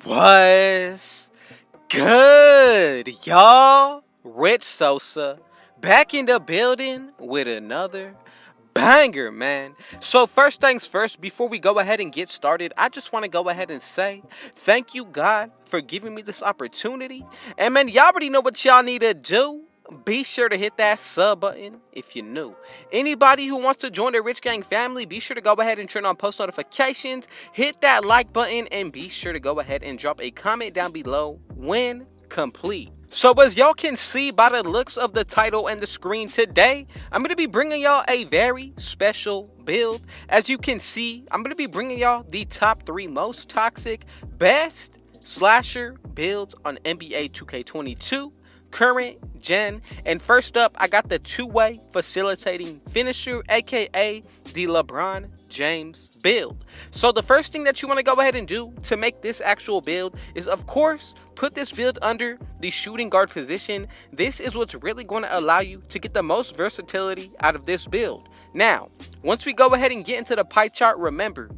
What's good, y'all? Rich Sosa back in the building with another banger, man. So first things first, before we go ahead and get started, I just want to go ahead and say thank you, God, for giving me this opportunity. And man, y'all already know what y'all need to do. Be sure to hit that sub button if you're new. Anybody who wants to join the Rich Gang family, be sure to go ahead and turn on post notifications, hit that like button, and be sure to go ahead and drop a comment down below when complete. So as y'all can see by the looks of the title and the screen today, I'm going to be bringing y'all a very special build. As you can see, I'm going to be bringing y'all the top 3 most toxic, best slasher builds on NBA 2K22. Current gen. And first up, I got the two-way facilitating finisher, aka the LeBron James build. So the first thing that you want to go ahead and do to make this actual build is, of course, put this build under the shooting guard position. This is what's really going to allow you to get the most versatility out of this build. Now, once we go ahead and get into the pie chart, remember,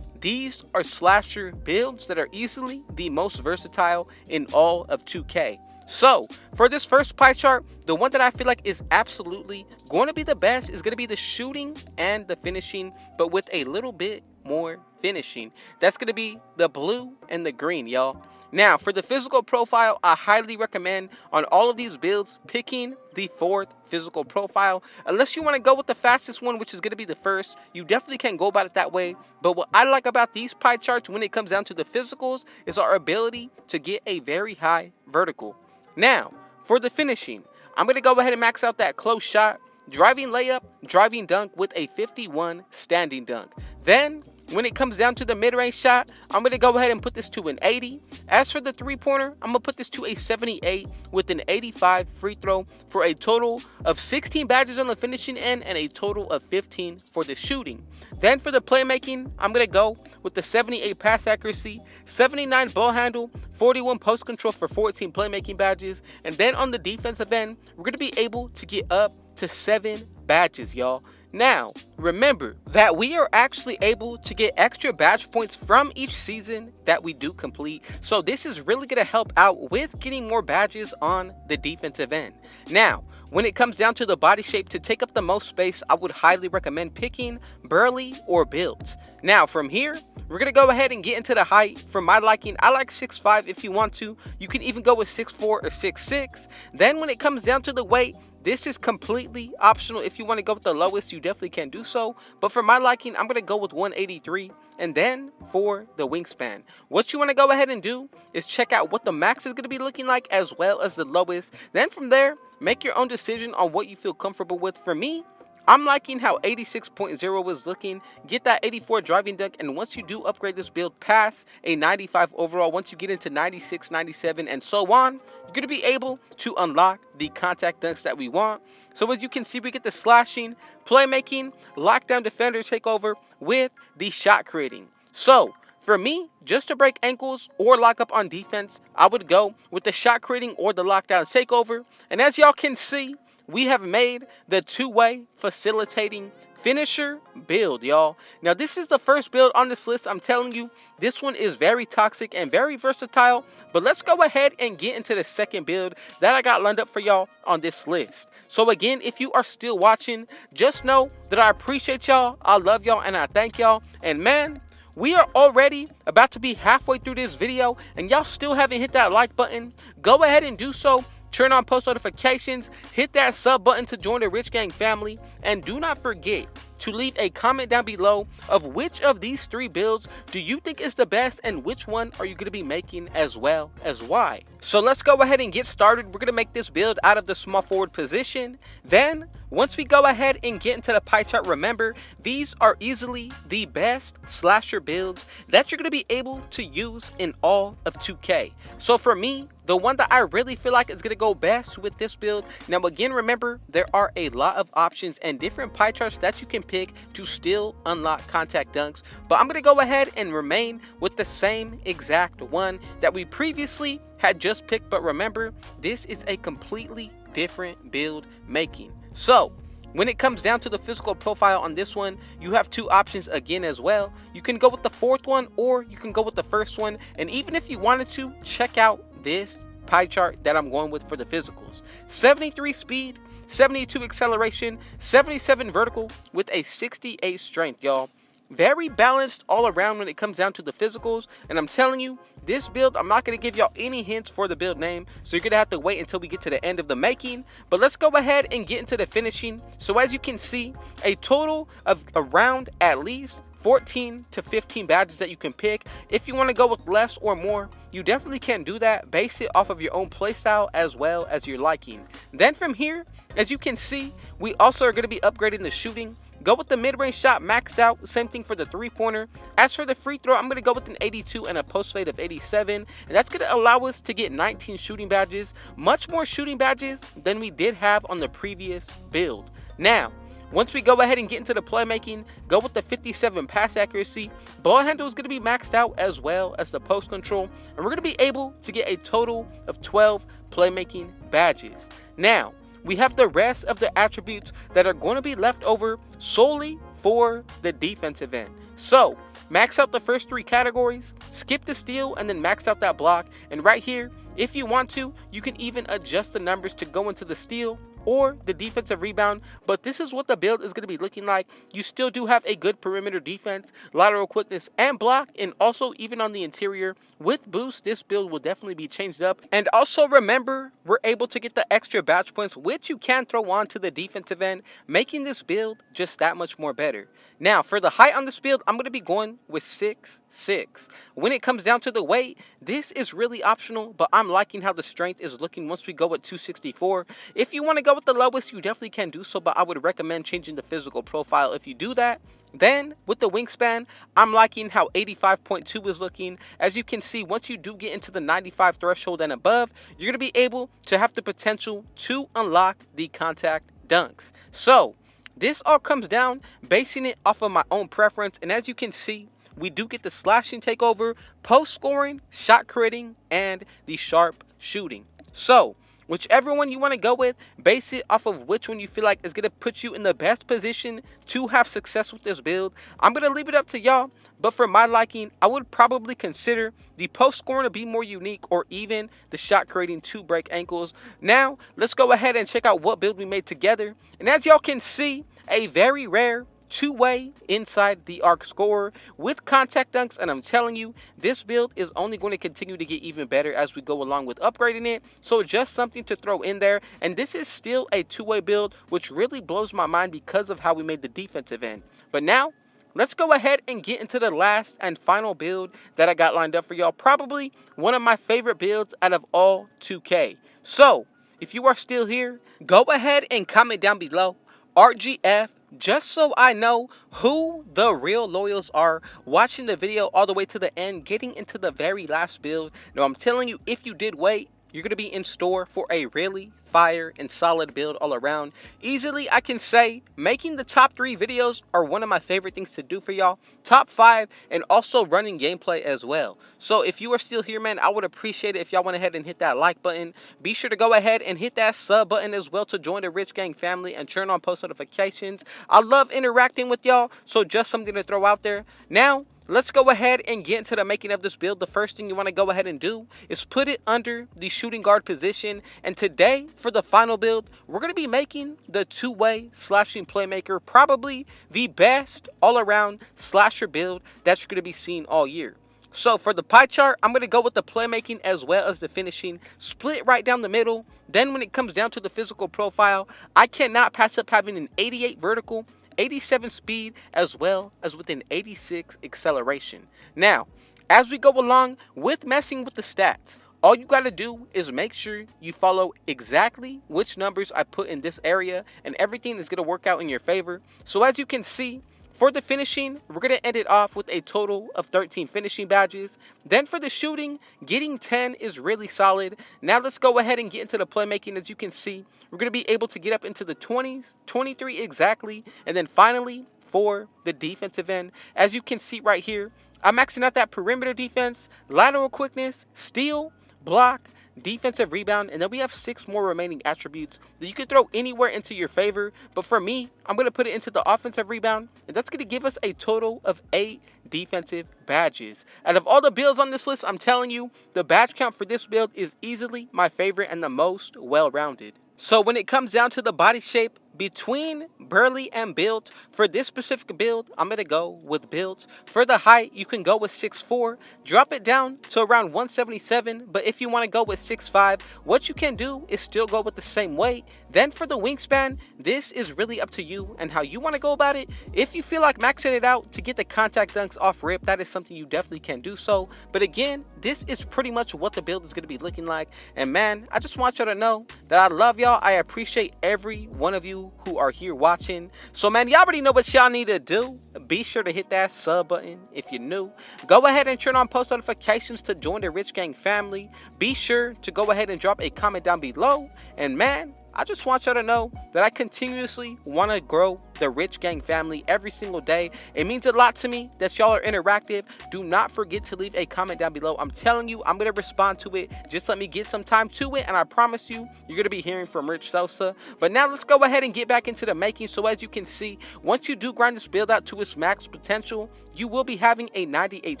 these are slasher builds that are easily the most versatile in all of 2K. So, for this first pie chart, the one that I feel like is absolutely going to be the best is going to be the shooting and the finishing, but with a little bit more finishing. That's going to be the blue and the green, y'all. Now, for the physical profile, I highly recommend on all of these builds picking the 4th physical profile. Unless you want to go with the fastest one, which is going to be the first, you definitely can go about it that way. But what I like about these pie charts when it comes down to the physicals is our ability to get a very high vertical. Now, for the finishing, I'm going to go ahead and max out that close shot, driving layup, driving dunk with a 51 standing dunk. Then, when it comes down to the mid-range shot, I'm going to go ahead and put this to an 80. As for the three-pointer, I'm going to put this to a 78 with an 85 free throw for a total of 16 badges on the finishing end and a total of 15 for the shooting. Then for the playmaking, I'm going to go with the 78 pass accuracy, 79 ball handle, 41 post control for 14 playmaking badges. And then on the defensive end, we're going to be able to get up to 7 badges, y'all. Now, remember that we are actually able to get extra badge points from each season that we do complete. So this is really going to help out with getting more badges on the defensive end. Now, when it comes down to the body shape to take up the most space, I would highly recommend picking burly or built. Now, from here, we're going to go ahead and get into the height. For my liking, I like 6'5" if you want to. You can even go with 6'4" or 6'6". Then when it comes down to the weight, this is completely optional. If you want to go with the lowest, you definitely can do so. But for my liking, I'm going to go with 183. And then for the wingspan, what you want to go ahead and do is check out what the max is going to be looking like as well as the lowest. Then from there, make your own decision on what you feel comfortable with. For me, I'm liking how 86.0 is looking. Get that 84 driving dunk, and once you do upgrade this build past a 95 overall, once you get into 96, 97, and so on, you're going to be able to unlock the contact dunks that we want. So as you can see, we get the slashing, playmaking, lockdown defender takeover with the shot creating. So for me, just to break ankles or lock up on defense, I would go with the shot creating or the lockdown takeover. And as y'all can see, we have made the two-way facilitating finisher build, y'all. Now, this is the first build on this list. I'm telling you, this one is very toxic and very versatile. But let's go ahead and get into the second build that I got lined up for y'all on this list. So again, if you are still watching, just know that I appreciate y'all, I love y'all, and I thank y'all. And man, we are already about to be halfway through this video, and y'all still haven't hit that like button. Go ahead and do so. Turn on post notifications, hit that sub button to join the Rich Gang family, and do not forget to leave a comment down below of which of these 3 builds do you think is the best and which one are you going to be making as well as why. So let's go ahead and get started. We're going to make this build out of the small forward position. Then once we go ahead and get into the pie chart, remember these are easily the best slasher builds that you're going to be able to use in all of 2K. So for me, the one that I really feel like is going to go best with this build. Now again, remember there are a lot of options and different pie charts that you can pick to still unlock contact dunks, but I'm going to go ahead and remain with the same exact one that we previously had just picked. But remember, this is a completely different build making. So When it comes down to the physical profile on this one, you have two options again as well. You can go with the fourth one or you can go with the first one. And even if you wanted to, check out this pie chart that I'm going with for the physicals. 73 speed, 72 acceleration, 77 vertical with a 68 strength, y'all. Very balanced all around when it comes down to the physicals, and I'm telling you, this build, I'm not going to give y'all any hints for the build name, so you're going to have to wait until we get to the end of the making. But let's go ahead and get into the finishing. So as you can see, a total of around at least 14 to 15 badges that you can pick. If you want to go with less or more, you definitely can do that. Base it off of your own playstyle as well as your liking. Then from here, as you can see, we also are going to be upgrading the shooting. Go with the mid-range shot maxed out. Same thing for the three-pointer. As for the free throw, I'm going to go with an 82 and a post fade of 87. And that's going to allow us to get 19 shooting badges. Much more shooting badges than we did have on the previous build. Now, once we go ahead and get into the playmaking, go with the 57 pass accuracy. Ball handle is going to be maxed out as well as the post control. And we're going to be able to get a total of 12 playmaking badges. Now, we have the rest of the attributes that are going to be left over solely for the defensive end. So, max out the first three categories, skip the steal, and then max out that block. And right here, if you want to, you can even adjust the numbers to go into the steal or the defensive rebound, but this is what the build is going to be looking like. You still do have a good perimeter defense, lateral quickness, and block, and also even on the interior. With boost, this build will definitely be changed up. And also remember, we're able to get the extra badge points, which you can throw on to the defensive end, making this build just that much more better. Now, for the height on this build, I'm going to be going with 6'6". When it comes down to the weight, this is really optional, but I'm liking how the strength is looking once we go at 264. If you want to go with the lowest, you definitely can do so, but I would recommend changing the physical profile if you do that. Then, with the wingspan, I'm liking how 85.2 is looking. As you can see, once you do get into the 95 threshold and above, you're going to be able to have the potential to unlock the contact dunks. So, this all comes down basing it off of my own preference, and as you can see, we do get the slashing takeover, post scoring, shot critting, and the sharp shooting. So, whichever one you want to go with, base it off of which one you feel like is going to put you in the best position to have success with this build. I'm going to leave it up to y'all, but for my liking, I would probably consider the post scoring to be more unique, or even the shot creating to break ankles. Now, let's go ahead and check out what build we made together. And as y'all can see, a very rare two-way inside the arc scorer with contact dunks, and I'm telling you, this build is only going to continue to get even better as we go along with upgrading it. So just something to throw in there. And this is still a two-way build, which really blows my mind because of how we made the defensive end. But now, let's go ahead and get into the last and final build that I got lined up for y'all. Probably one of my favorite builds out of all 2K. So, if you are still here, go ahead and comment down below RGF, just so I know who the real loyals are watching the video all the way to the end, getting into the very last build. Now, I'm telling you, if you did wait, you're going to be in store for a really fire and solid build all around. Easily, I can say making the top 3 videos are one of my favorite things to do for y'all. Top 5, and also running gameplay as well. So if you are still here, man, I would appreciate it if y'all went ahead and hit that like button. Be sure to go ahead and hit that sub button as well to join the Rich Gang family and turn on post notifications. I love interacting with y'all, so just something to throw out there. Now, let's go ahead and get into the making of this build. The first thing you want to go ahead and do is put it under the shooting guard position. And today, for the final build, we're going to be making the two-way slashing playmaker, probably the best all-around slasher build that you're going to be seeing all year. So for the pie chart, I'm going to go with the playmaking as well as the finishing, split right down the middle. Then when it comes down to the physical profile, I cannot pass up having an 88 vertical, 87 speed, as well as with an 86 acceleration. Now, as we go along with messing with the stats, all you got to do is make sure you follow exactly which numbers I put in this area, and everything is going to work out in your favor. So as you can see, for the finishing, we're going to end it off with a total of 13 finishing badges. Then for the shooting, getting 10 is really solid. Now let's go ahead and get into the playmaking. As you can see, we're going to be able to get up into the 20s, 23 exactly. And then finally, for the defensive end, as you can see right here, I'm maxing out that perimeter defense, lateral quickness, steal, block, defensive rebound, and then we have 6 more remaining attributes that you can throw anywhere into your favor. But for me, I'm going to put it into the offensive rebound, and that's going to give us a total of 8 defensive badges. Out of all the builds on this list, I'm telling you, the badge count for this build is easily my favorite and the most well-rounded. So when it comes down to the body shape, between burly and built, for this specific build, I'm going to go with built. For the height, you can go with 6'4", drop it down to around 177, but if you want to go with 6'5", what you can do is still go with the same weight. Then for the wingspan, this is really up to you and how you want to go about it. If you feel like maxing it out to get the contact dunks off rip, that is something you definitely can do so. But again, this is pretty much what the build is going to be looking like. And man, I just want y'all to know that I love y'all. I appreciate every one of you who are here watching. So man, y'all already know what y'all need to do. Be sure to hit that sub button if you're new. Go ahead and turn on post notifications to join the Rich Gang family. Be sure to go ahead and drop a comment down below. And man, I just want y'all to know that I continuously want to grow the Rich Gang family every single day. It means a lot to me that y'all are interactive. Do not forget to leave a comment down below. I'm telling you, I'm going to respond to it. Just let me get some time to it, and I promise you, you're going to be hearing from Rich Sosa. But now let's go ahead and get back into the making. So as you can see, once you do grind this build out to its max potential, you will be having a 98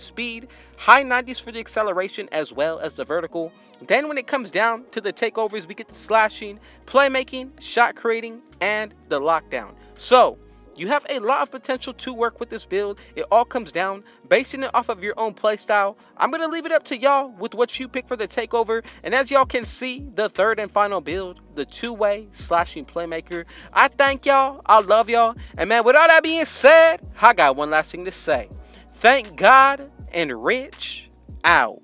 speed, high 90s for the acceleration as well as the vertical. Then when it comes down to the takeovers, we get the slashing, playmaking, shot creating, and the lockdown. So you have a lot of potential to work with this build. It all comes down basing it off of your own playstyle. I'm going to leave it up to y'all with what you pick for the takeover. And as y'all can see, the third and final build, the two-way slashing playmaker. I thank y'all. I love y'all. And man, with all that being said, I got one last thing to say. Thank God and Rich out.